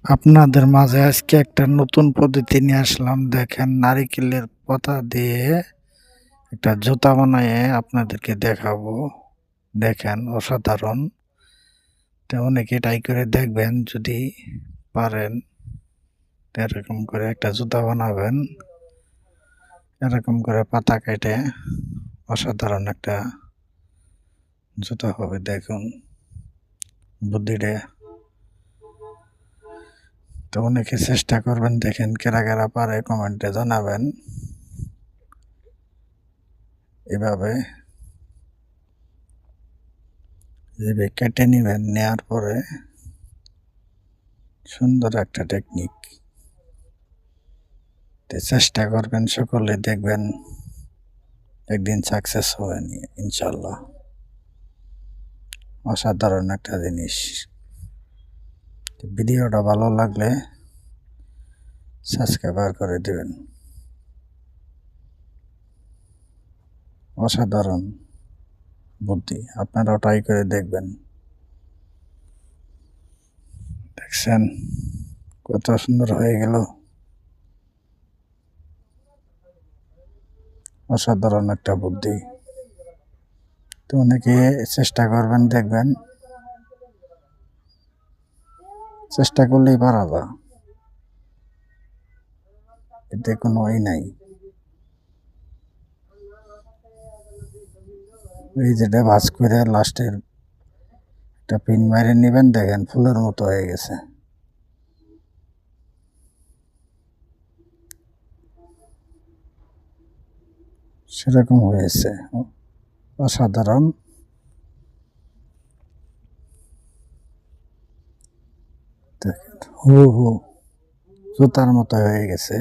আপনাদের মাঝে আজকে একটা নতুন পদ্ধতি নিয়ে আসলাম। দেখেন, নারিকেলের পাতা দিয়ে একটা জুতা বানায়ে আপনাদেরকে দেখাবো। দেখেন, অসাধারণ। তো অনেকে ট্রাই করে দেখবেন, যদি পারেন তো এরকম করে একটা জুতা বানাবেন। এরকম করে পাতা কেটে অসাধারণ একটা জুতা হবে। দেখুন বুদ্ধিটা। তো অনেকে চেষ্টা করবেন, দেখেন কারা কারা পারে কমেন্টে জানাবেন। এভাবে কেটে নিবেন, নেওয়ার পরে সুন্দর একটা টেকনিক। চেষ্টা করবেন সকলে, দেখবেন একদিন সাকসেস হবেন ইনশাল্লাহ। অসাধারণ একটা জিনিস। ভিডিওটা ভালো লাগলে সাবস্ক্রাইব করে দেবেন। অসাধারণ বুদ্ধি, আপনারাও ট্রাই করে দেখবেন। দেখছেন কত সুন্দর হয়ে গেল। অসাধারণ একটা বুদ্ধি। তো অনেকে চেষ্টা করবেন, দেখবেন চেষ্টা করলেই পারা যায়, এতে কোনো নাই। এই যেটা ভাঁজ করে লাস্টের একটা পিন মারে নেবেন, দেখেন ফুলের মতো হয়ে গেছে। সেরকম হয়েছে, অসাধারণ। দেখেন হু জুতার মতো হয়ে গেছে।